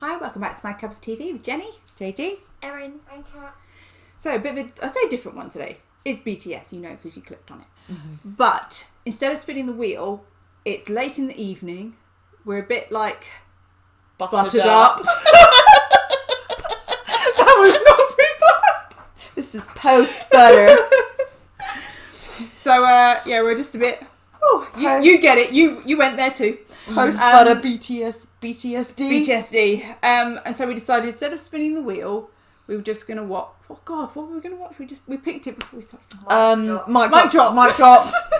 Hi, welcome back to my cup of TV with Jenny, JD, Erin, and Kat. So a bit of a, I say a different one today. It's BTS, you know, because you clicked on it. Mm-hmm. But instead of spinning the wheel, it's late in the evening. We're a bit like buttered up. That was not pre-planned. This is post butter. So yeah, we're just a bit. Oh, you get it. You went there too. Post butter BTSD. BTSD. And so we decided instead of spinning the wheel, we were just gonna watch. Oh God, what were we gonna watch? We picked it before we started. Mic drop.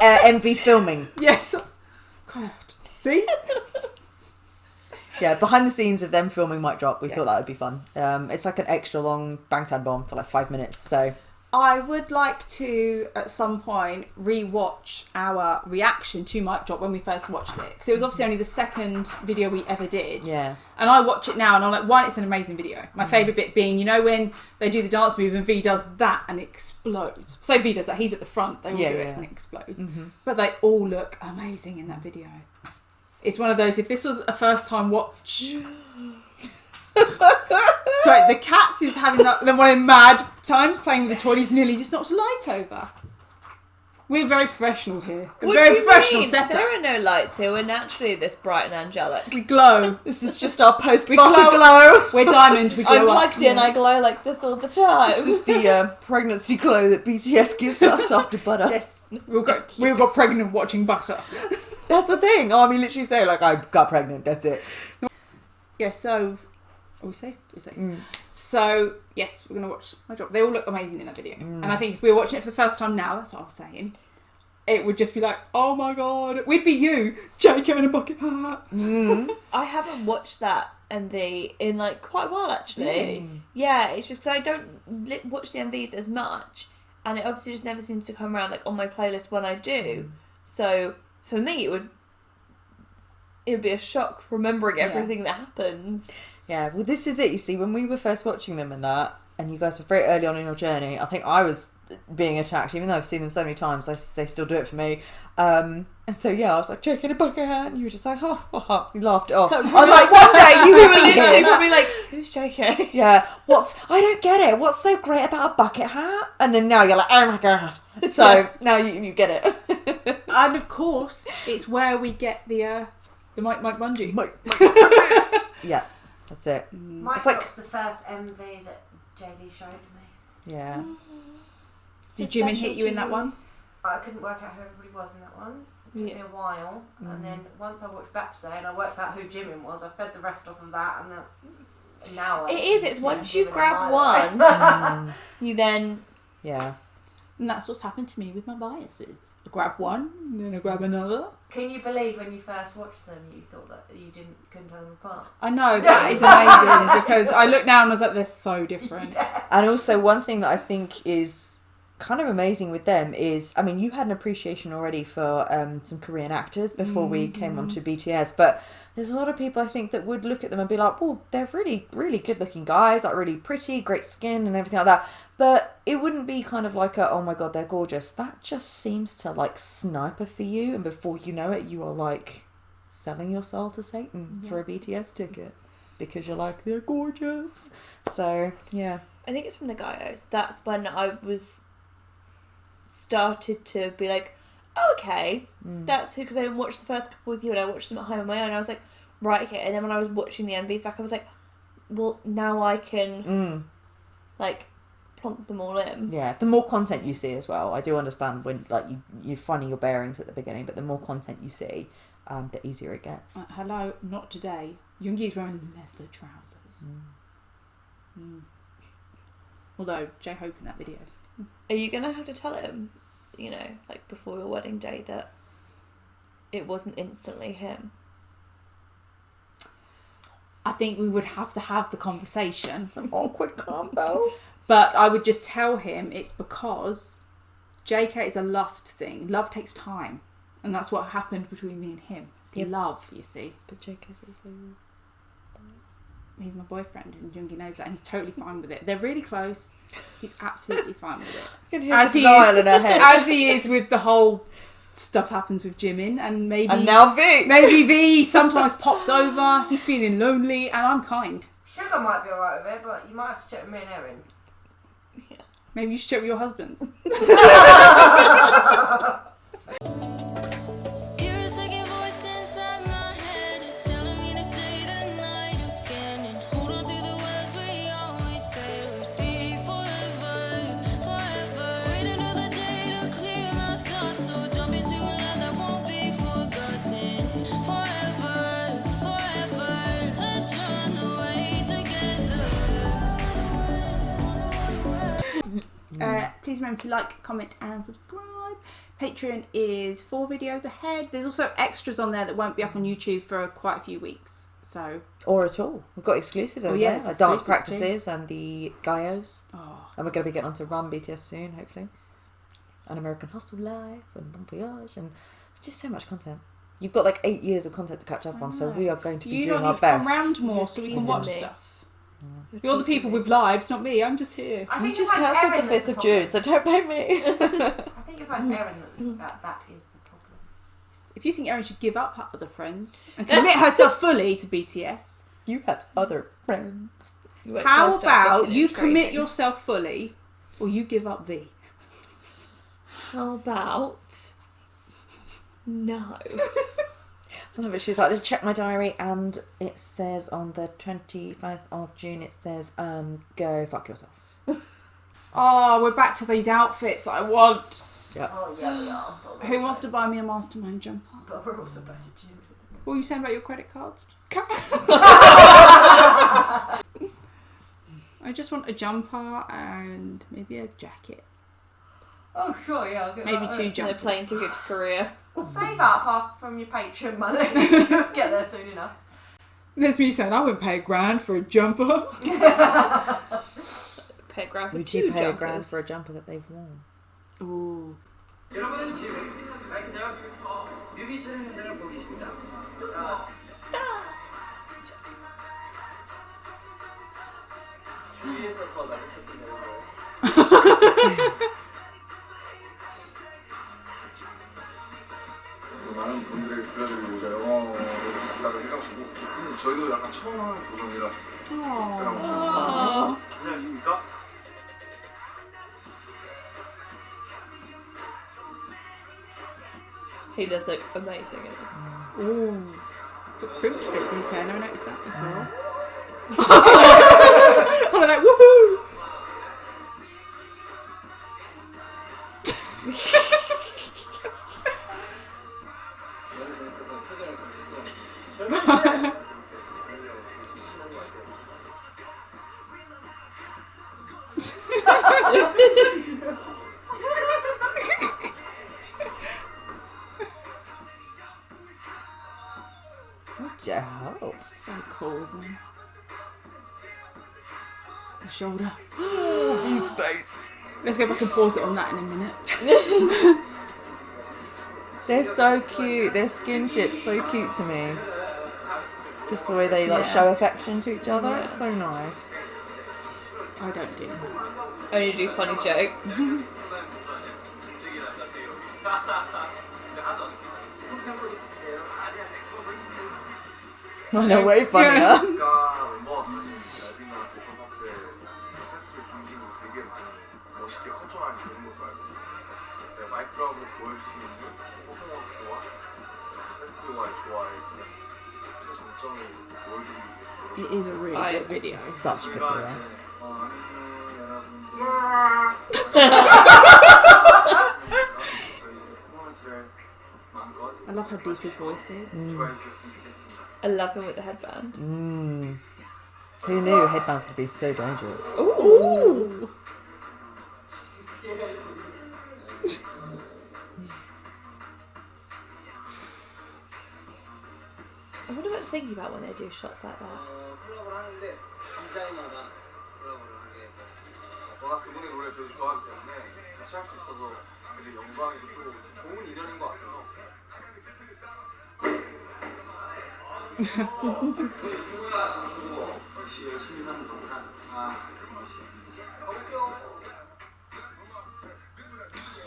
MV filming. Yes. God. See. Yeah, behind the scenes of them filming Mic Drop, we thought that would be fun. It's like an extra long Bangtan bomb for like 5 minutes. So I would like to, at some point, re-watch our reaction to Mic Drop when we first watched it. Because it was obviously only the second video we ever did. Yeah. And I watch it now and I'm like, one, it's an amazing video. My favourite bit being, you know, when they do the dance move and V does that and it explodes. So V does that, he's at the front, they all do it and it explodes. Mm-hmm. But they all look amazing in that video. It's one of those, if this was a first time watch... Sorry, the cat is having one of them mad times playing with the toy. He's nearly just knocked a light over. We're very professional here. What very do you professional mean? setup. There are no lights here. We're naturally this bright and angelic. We glow. this is just our post-butter glow. We're diamond. We glow I'm plugged in. I glow like this all the time. This is the pregnancy glow that BTS gives us after butter. Yes, we got pregnant watching butter. That's the thing. Oh, I mean, literally say like I got pregnant. That's it. Yeah. So, are we safe? We're safe. So yes, we're gonna watch My Drop. They all look amazing in that video, and I think if we were watching it for the first time now, that's what I was saying. It would just be like, oh my God, we'd be you, JK in a bucket hat. I haven't watched that MV in like quite a while actually. Yeah, it's just because I don't watch the MVs as much, and it obviously just never seems to come around like on my playlist when I do. So for me, it would be a shock remembering everything that happens. Yeah, well, this is it. You see, when we were first watching them and you guys were very early on in your journey, I think I was being attacked, even though I've seen them so many times, they still do it for me. And so, yeah, I was like, JK in a bucket hat, and you were just like, oh, you laughed it off. I was like, one day you We will were be literally here. probably like, who's JK? Yeah, I don't get it. What's so great about a bucket hat? And then now you're like, oh my God. So now you get it. And of course, it's where we get the Mike Bungee. Yeah, that's it. Mike It's like Drop's the first MV that JD showed me. Yeah. Did Jimin hit you in that one? I couldn't work out who everybody was in that one. It took me a while, and then once I watched Bapsay and I worked out who Jimin was, I fed the rest off of that, and now It's once you grab one, you then... Yeah. And that's what's happened to me with my biases. I grab one, and then I grab another. Can you believe when you first watched them, you thought that you couldn't tell them apart? I know, that is amazing, because I looked now and I was like, they're so different. Yeah. And also, one thing that I think is kind of amazing with them is, I mean, you had an appreciation already for some Korean actors before we came on to BTS, but there's a lot of people I think that would look at them and be like, well, they're really, really good looking guys, like really pretty, great skin and everything like that. But it wouldn't be kind of like oh my God, they're gorgeous. That just seems to like sniper for you. And before you know it, you are like selling your soul to Satan for a BTS ticket because you're like, they're gorgeous. So, yeah. I think it's from the Gaios. That's when I was started to be like, oh, okay, that's who, because I didn't watch the first couple with you and I watched them at home on my own. I was like, right, okay. And then when I was watching the MVs back, I was like, well, now I can like plonk them all in. Yeah, the more content you see as well. I do understand when like you're finding your bearings at the beginning, but the more content you see, the easier it gets. Hello, not today. Yoongi's wearing leather trousers. Although J-Hope in that video. Are you gonna have to tell him, you know, like before your wedding day, that it wasn't instantly him? I think we would have to have the conversation. An awkward combo. But I would just tell him it's because JK is a lust thing. Love takes time. And that's what happened between me and him. It's love, you see. But JK's also... He's my boyfriend and Jungi knows that and he's totally fine with it. They're really close. He's absolutely fine with it. I can hear the smile in her head. As he is with the whole stuff happens with Jimin and now V. Maybe V sometimes pops over. He's feeling lonely and I'm kind. Sugar might be alright with it, but you might have to check with me and Erin. Maybe you should check with your husbands. Please remember to like, comment and subscribe. Patreon is 4 videos ahead. There's also extras on there that won't be up on YouTube for quite a few weeks. So or at all. We've got exclusive over there. Like dance practices and the Gaios. Oh. And we're going to be getting onto Run BTS soon, hopefully. And American Hustle Life and Bon Voyage. And it's just so much content. You've got like 8 years of content to catch up on, so we are going to be doing our best. You come round more so we can watch stuff. You're the people with lives, not me. I'm just here. I think you just cancelled the 5th of June, so don't blame me. I think if it's Erin that is the problem. If you think Erin should give up her other friends and commit herself fully to BTS, you have other friends. How about you commit yourself fully, or you give up V? How about no? I love it. She's like, I just checked my diary and it says on the 25th of June, it says, go fuck yourself. Oh, we're back to these outfits that I want. Yeah. Oh, yeah, we are. Who wants to buy me a Mastermind jumper? But we're also better June. What were you saying about your credit cards? I just want a jumper and maybe a jacket. Oh, sure, yeah. I'll get Maybe that. 2 And a jumpers. plane ticket to Korea. Well, save up half from your Patreon money. Get there soon enough. There's me saying I wouldn't pay $1,000 for a jumper. Pay a grand for Would 2 you pay jumpers. $1,000 for a jumper that they've worn? Ooh. 여러분 지금 마이크대요 뮤비 촬영 현장을 보고 계십니다. 주위에서 더 나으셨군요. 많은 분들에게 들려드리고자 영어를 작사를 해가지고 저희도 약간 처음 하는 도전이라 안녕하십니까? He does look amazing in this. Ooh. Got crimped bits in his hair. I never noticed that before. I'm like, woohoo! Joe. So cool, isn't he? The shoulder. His face. Let's go back and pause it on that in a minute. They're so cute. Their skinship's so cute to me. Just the way they like Yeah. show affection to each other. It's so nice. I don't do that. Only do funny jokes. I know, way funnier. Yeah. 멤버가 다시 나중에 보컬 파트에 세트를 중심으로 되게 멋있게 커져나가는 그런 모습을 알고 있어요. 내가 마이크라고 보여줄 수 있는 퍼포먼스와 세트와의 조화의 최장점을 보여주기 위해 It is a really good video. Such a good video. I love how deep his voice is. I love him with the headband. Who knew headbands could be so dangerous? Ooh. I wonder what they're thinking about when they do shots like that. 콜라보를 하는데 디자이너가 콜라보를 하게 해서 워낙 그분의 노래 저도 좋아하기 때문에 같이 할 수 있어서 되게 영광이고 또 좋은 인연인 것 같아서 열심히 사는 동안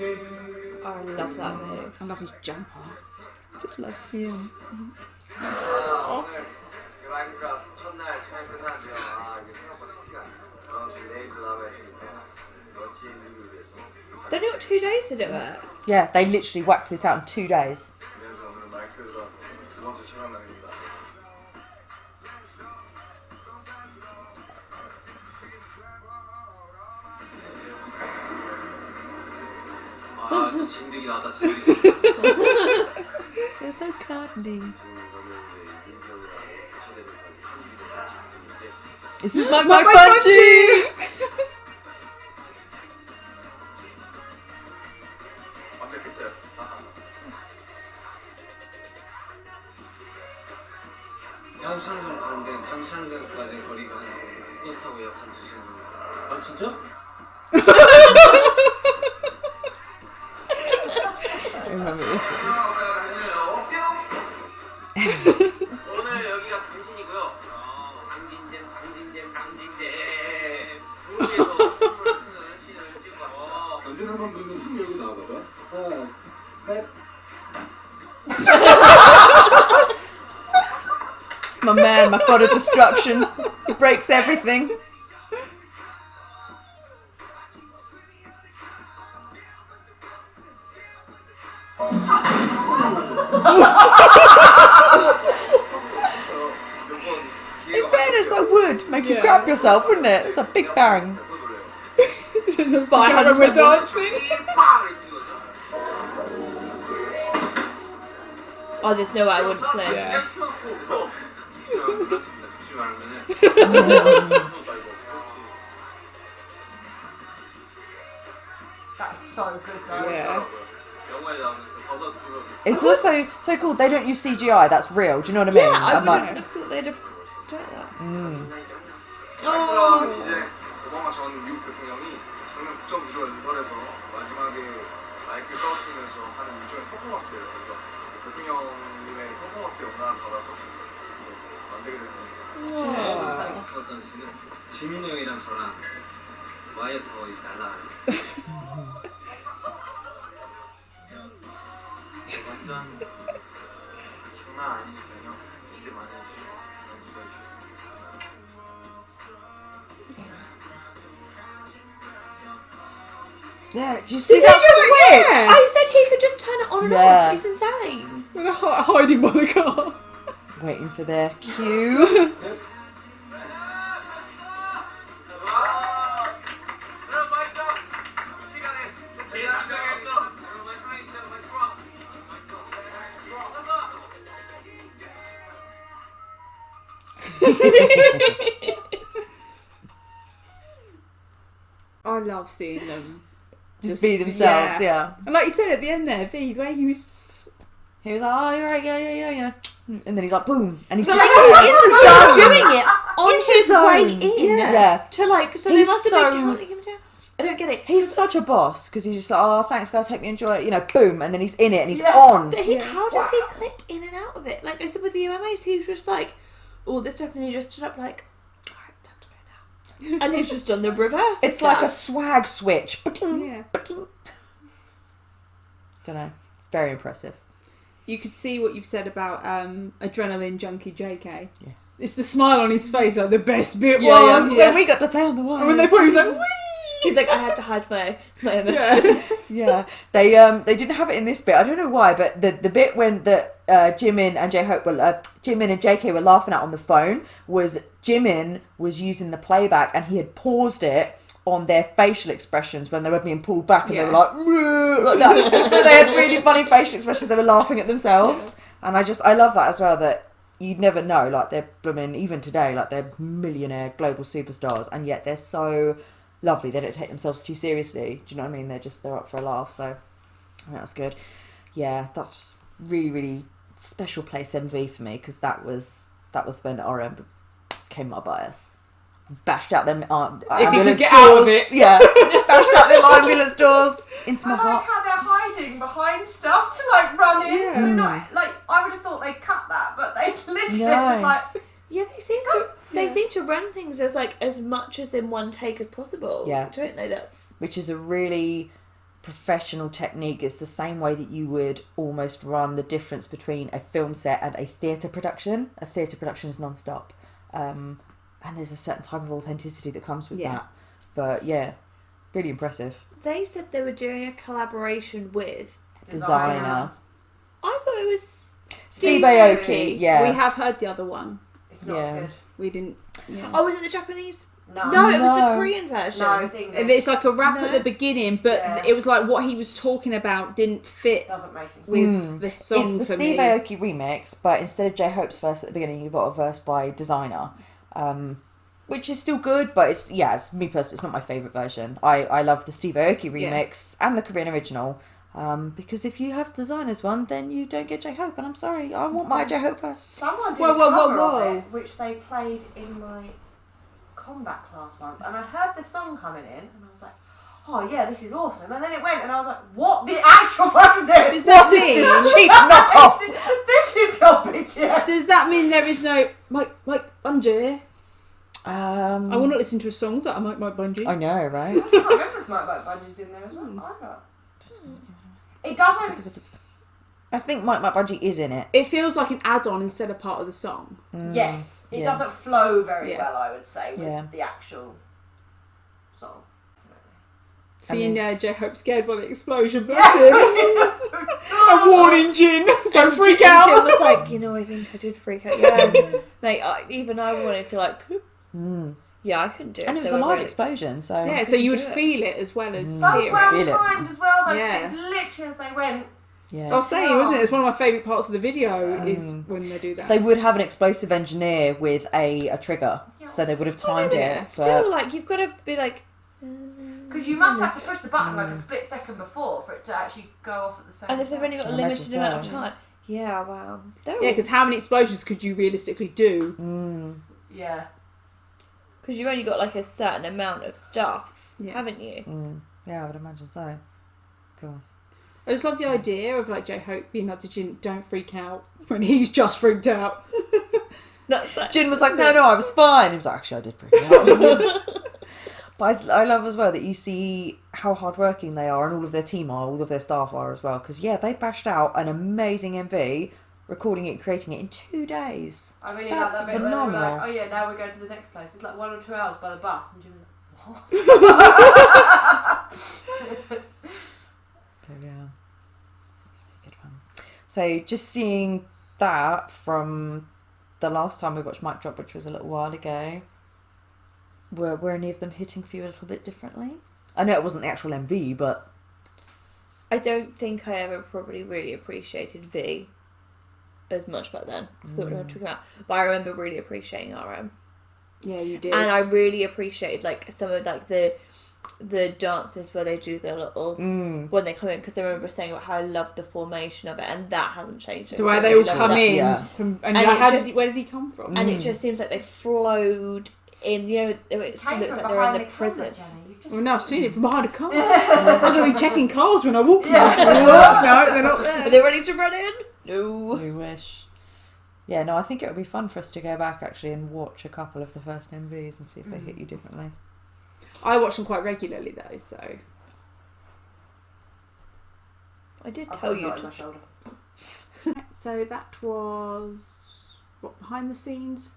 Oh, I love that move. I love his jumper. Just love him. 오늘 라이브가 첫날 촬영 잘 끝났는데요. 아 이게 생각보다 티가 안 나요. 지금 내일도 나가야 되니까 멋진 이유를 위해서. They only got 2 days to do it. Yeah, they literally whacked this out in 2 days. 그래서 오늘 마이크가 두 번째 촬영 날입니다. 아 진드기 나왔다 진드기. They're so cuddly. This is my Punchy! 어색했어요. 다음 촬영 가는데 다음 촬영까지 거리가 버스 타고 약 한 2시간. 아 진짜? I remember this one. 오늘 여기가 당진이고요. 당진댐. 여기에서 선물 쓰는 씬을 찍고. 당진 한번 보면 손 열고 나와봐봐. 하나, 셋. It's my man, my god of destruction. He breaks everything. In fairness, that would make you crap yourself, wouldn't it? It's a big bang. But I had when we're dancing. Oh, there's no way I wouldn't flip. Yeah. That's so good though. Yeah. It's also so cool. They don't use CGI. That's real. Do you know what I mean? Yeah, I I'm wouldn't like, have thought they'd have done that. 그럼 이제 오바마 전 미국 대통령이 장면 국정 비주얼 리벌에서 마지막에 마이크를 떠주면서 하는 일종의 퍼포먼스예요. 그래서 대통령님의 퍼포먼스 영향을 받아서 만들게 된 겁니다. 어떤 씨는 지민이 형이랑 저랑 와이어 타워 날라. 완전 장난 아니시군요. 기대 많이 해주시고 기대해 주셨습니다. yeah. Do you see that switch? I said he could just turn it on and Yeah. off. He's insane. They're hiding by the car. Waiting for their cue. I love seeing them Just be themselves, yeah. And like you said at the end there, V, where you He was like, oh, you're right, yeah. And then he's like, boom. And he's But just like, in he's the zone. doing it on In the his way zone. in. Yeah. To like, so He's they must have so- been counting him down. I don't get it. He's such a boss because he's just like, oh, thanks guys, hope you enjoy it. You know, boom. And then he's in it and he's on. But how does he click in and out of it? Like I said with the UMAs, he was just like, all this stuff, and he just stood up like, alright, time to go now. And he's just done the reverse. It's of like a that. swag switch. Yeah. Don't know. It's very impressive. you could see what you've said about adrenaline junkie JK. Yeah. It's the smile on his face, like the best bit Yeah, was. when we got to play on the wires. And when they put him, he's like, whee! He's like, I had to hide my emotions. Yeah, they didn't have it in this bit. I don't know why, but the bit when Jimin and J-Hope were Jimin and JK were laughing at on the phone was Jimin was using the playback and he had paused it on their facial expressions when they were being pulled back and they were like that. So they had really funny facial expressions. They were laughing at themselves, and I love that as well. That you'd never know, like they're, I mean, even today, like they're millionaire global superstars, and yet they're so lovely. They don't take themselves too seriously. Do you know what I mean? They're up for a laugh. So I think that's good. Yeah, that's really, really special place MV for me, because that was when RM came up by us. Bashed out them ambulance get doors. out of it. Yeah, bashed out them ambulance doors into I my like heart. how they're hiding behind stuff to like run in. Yeah. So they're not like, I would have thought they'd cut that, but they literally No. just like. Yeah, they seem to run things as like as much as in one take as possible. Yeah. Don't they? That's Which is a really professional technique. It's the same way that you would almost run the difference between a film set and a theatre production. A theatre production is non-stop. and there's a certain type of authenticity that comes with Yeah. that. But yeah, really impressive. They said they were doing a collaboration with. Designer. I thought it was Steve Aoki. Aoki, yeah. We have heard the other one. It's not Yeah. as good. We didn't. Yeah. Oh, was it the Japanese? No. No, it was the No. Korean version. No, it's English. And it's like a rap No. at the beginning, but Yeah. it was like what he was talking about didn't fit Doesn't make it with the song It's the for Steve me. Aoki remix, but instead of J-Hope's verse at the beginning, you've got a verse by Designer, which is still good, but it's me personally, it's not my favourite version. I love the Steve Aoki remix and the Korean original, because if you have Designer's one, then you don't get J-Hope, and I'm sorry, I want my J-Hope verse. Someone did Whoa, a whoa, cover whoa, of whoa. it, which they played in my combat class once, and I heard the song coming in, and I was like, oh yeah, this is awesome. And then it went, and I was like, what the actual fuck is this? What is this cheap knockoff? This is not BTS. Does that mean there is no Mike Bungee? I I will not listen to a song that I Mike Bungee. I know, right? I can't remember if Mike Bungee's in there as well. Either. It doesn't. I think Mike Bungie is in it. It feels like an add-on instead of part of the song. Yes, it yeah. doesn't flow very Yeah. well, I would say, with Yeah. the actual song. Seeing J-Hope scared by the explosion, bless him. A warning, Jin. Don't freak Jin out. was like, I think I did freak out. Yeah, like even I wanted to like. Yeah, I couldn't do it. And it was They a were live really- explosion, so Yeah, so you would do it. feel it as well as So hear well it. Feel it. timed as well, though. 'Cause Yeah. It's literally as they went. yeah. I was saying, wasn't it? It's one of my favourite parts of the video is when they do that. They would have an explosive engineer with a trigger, so they would have timed it. Still, like you've got to be like. Because you must have to push the button like a split second before for it to actually go off at the same And if they've only got a limited Imagine amount of so. time, yeah, wow. Yeah, because how many explosions could you realistically do? Yeah. Because you've only got like a certain amount of stuff, Yeah. haven't you? Yeah, I would imagine so. Cool. I just love the idea of like J-Hope being like to Jin, don't freak out when he's just freaked out. That's like, Jin was like, no, I was fine. He was like, actually, I did freak out. But I love as well that you see how hardworking they are and all of their team are, all of their staff are as well. Because, yeah, they bashed out an amazing MV, recording it and creating it in 2 days. I really That's like that bit where they were phenomenal. like, oh yeah, now we're going to the next place. It's like 1 or 2 hours by the bus. And Jim was like, what? But, yeah, that's a really good one. So, just seeing that from the last time we watched Mic Drop, which was a little while ago, were any of them hitting for you a little bit differently? I know it wasn't the actual MV, but... I don't think I ever probably really appreciated V as much back then. I thought we were talking about, but I remember really appreciating RM, Yeah, you did. and I really appreciated like some of like the dances where they do their little when they come in, because I remember saying about how I love the formation of it, and that hasn't changed. I the way still they really all love come that. in Yeah. from, And like, it where did he come from? And it just seems like they flowed in. It Came looks from like they're in behind the the prison. camera, Jenny. You've just Well, no, I've seen it from behind a car. I'm going to be checking cars when I walk now. No, they're not Are there. they ready to run in? No. We wish. Yeah, no, I think it would be fun for us to go back actually and watch a couple of the first MVs and see if they hit you differently. I watch them quite regularly though, so. I did I've tell got a you knot in my to. shoulder. So that was what, behind the scenes,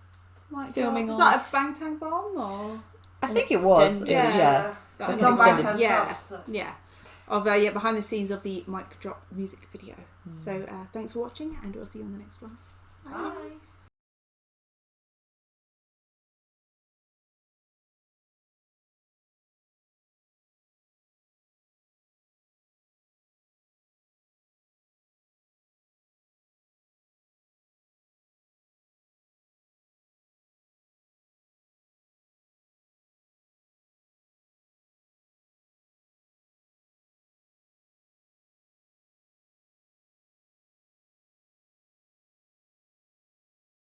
like Filming Was off. that a Bangtan bomb or? I think it was. Extended. Yeah. That Like was an extended- Bangtan yeah, subs. yeah. Of behind the scenes of the Mic Drop music video. So thanks for watching, and we'll see you on the next one. Bye. Bye.